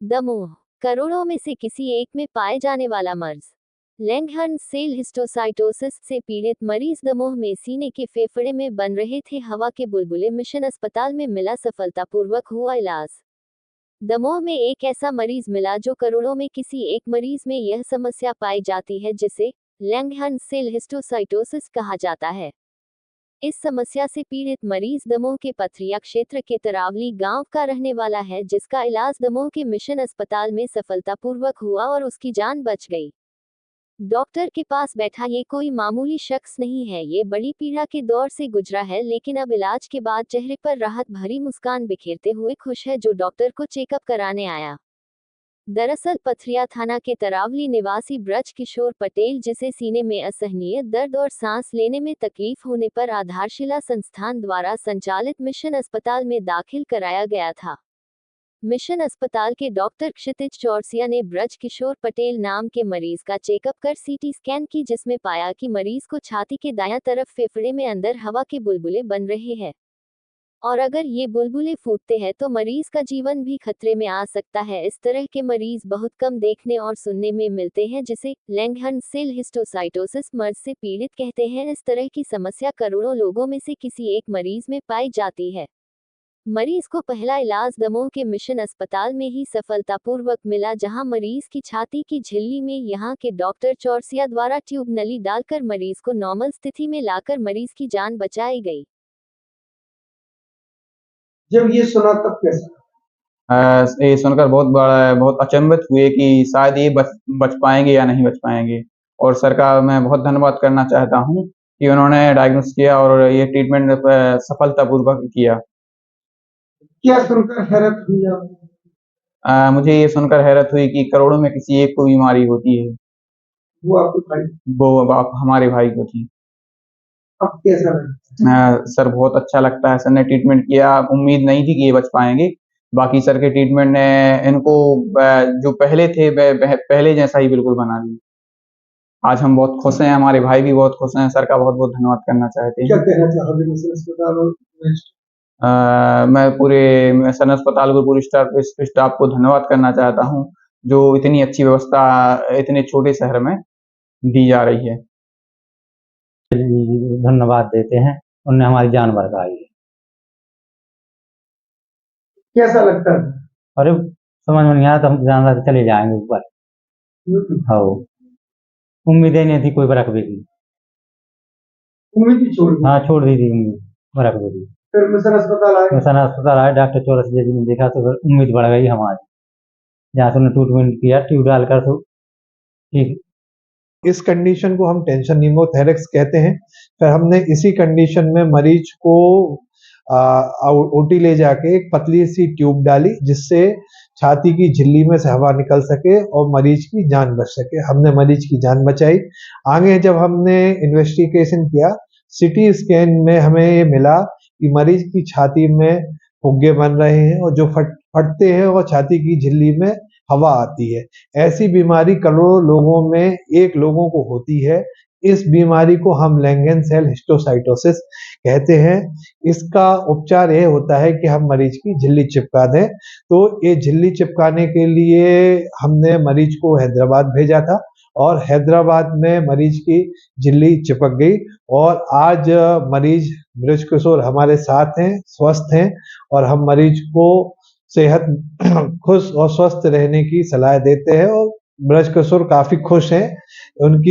दमोह, करोड़ों में से किसी एक में पाए जाने वाला मर्ज लैंगहर्न सेल हिस्टोसाइटोसिस से पीड़ित मरीज दमोह में सीने के फेफड़े में बन रहे थे हवा के बुलबुले। मिशन अस्पताल में मिला सफलतापूर्वक हुआ इलाज। दमोह में एक ऐसा मरीज मिला जो करोड़ों में किसी एक मरीज में यह समस्या पाई जाती है जिसे लैंगहर्न सेल हिस्टोसाइटोसिस कहा जाता है। इस समस्या से पीड़ित मरीज दमोह के पथरिया क्षेत्र के तरावली गांव का रहने वाला है, जिसका इलाज दमोह के मिशन अस्पताल में सफलतापूर्वक हुआ और उसकी जान बच गई। डॉक्टर के पास बैठा ये कोई मामूली शख्स नहीं है, ये बड़ी पीड़ा के दौर से गुजरा है, लेकिन अब इलाज के बाद चेहरे पर राहत भरी मुस्कान बिखेरते हुए खुश है जो डॉक्टर को चेकअप कराने आया। दरअसल पथरिया थाना के तरावली निवासी ब्रज किशोर पटेल, जिसे सीने में असहनीय दर्द और सांस लेने में तकलीफ होने पर आधारशिला संस्थान द्वारा संचालित मिशन अस्पताल में दाखिल कराया गया था। मिशन अस्पताल के डॉक्टर क्षितिज चौरसिया ने ब्रज किशोर पटेल नाम के मरीज का चेकअप कर सीटी स्कैन की, जिसमें पाया कि मरीज को छाती के दायां तरफ फेफड़े में अंदर हवा के बुलबुले बन रहे हैं और अगर ये बुलबुले फूटते हैं तो मरीज का जीवन भी खतरे में आ सकता है। इस तरह के मरीज बहुत कम देखने और सुनने में मिलते हैं, जिसे लैंगहर्न सेल हिस्टोसाइटोसिस मर्ज से पीड़ित कहते हैं। इस तरह की समस्या करोड़ों लोगों में से किसी एक मरीज में पाई जाती है। मरीज को पहला इलाज दमोह के मिशन अस्पताल में ही सफलतापूर्वक मिला, जहां मरीज की छाती की झिल्ली में यहां के डॉक्टर चौरसिया द्वारा ट्यूब नली डालकर मरीज को नॉर्मल स्थिति में लाकर मरीज की जान बचाई गई। जब ये सुना तब कैसा? ये सुनकर बहुत अचंभित हुए कि शायद ये बच पाएंगे या नहीं बच पाएंगे। और सर का मैं बहुत धन्यवाद करना चाहता हूँ कि उन्होंने डायग्नोस किया और ये ट्रीटमेंट सफलतापूर्वक किया। क्या सुनकर हैरत हुई आपको? मुझे ये सुनकर हैरत हुई कि करोड़ों में किसी एक को बीमारी होती है। वो आपके भाई? वो हमारे भाई को थी। अब कैसा लगा? सर बहुत अच्छा लगता है, सर ने ट्रीटमेंट किया, उम्मीद नहीं थी कि ये बच पाएंगे। बाकी सर के ट्रीटमेंट ने इनको जो पहले थे पहले जैसा ही बिल्कुल बना दिया। आज हम बहुत खुश हैं, हमारे भाई भी बहुत खुश हैं। सर का बहुत बहुत धन्यवाद करना चाहते हैं। क्या कहना चाहोगे मिशन अस्पताल और मैं पूरे मिशन अस्पताल को पूरे स्टाफ को धन्यवाद करना चाहता हूँ जो इतनी अच्छी व्यवस्था इतने छोटे शहर में दी जा रही है। धन्यवाद देते हैं, उन्होंने हमारी जान बचाई। कैसा लगता है? अरे समझ में नहीं आया, तो हम जान रहे चले जाएंगे ऊपर। हाँ, उम्मीदें नहीं थी कोई बरकबे की। उम्मीद ही छोड़ दी? हाँ, छोड़ दी थी उम्मीद बरकबे की। फिर मिशन अस्पताल आए? मिशन अस्पताल आए, डॉक्टर चौरसिया जी ने देखा तो फिर उम्मीद बढ़ गई हमारी। जहाँ से उन्होंने ट्रीटमेंट किया ट्यूब डालकर, तो ठीक। इस कंडीशन को हम टेंशन निमोथेरेक्स कहते हैं। फिर हमने इसी कंडीशन में मरीज को ओटी ले जाके एक पतली सी ट्यूब डाली, जिससे छाती की झिल्ली में से हवा निकल सके और मरीज की जान बच सके। हमने मरीज की जान बचाई। आगे जब हमने इन्वेस्टिगेशन किया, सीटी स्कैन में हमें ये मिला कि मरीज की छाती में फुग्गे बन रहे हैं और जो फटते हैं और छाती की झिल्ली में हवा आती है। ऐसी बीमारी करोड़ों लोगों में एक लोगों को होती है। इस बीमारी को हम लैंगहर्न सेल हिस्टोसाइटोसिस कहते हैं। इसका उपचार ये होता है कि हम मरीज की झिल्ली चिपका दें। तो ये झिल्ली चिपकाने के लिए हमने मरीज को हैदराबाद भेजा था और हैदराबाद में मरीज की झिल्ली चिपक गई और आज मरीज ब्रज किशोर हमारे साथ हैं, स्वस्थ हैं और हम मरीज को सेहत खुश और स्वस्थ रहने की सलाह देते हैं और ब्रज किशोर काफी खुश हैं। उनकी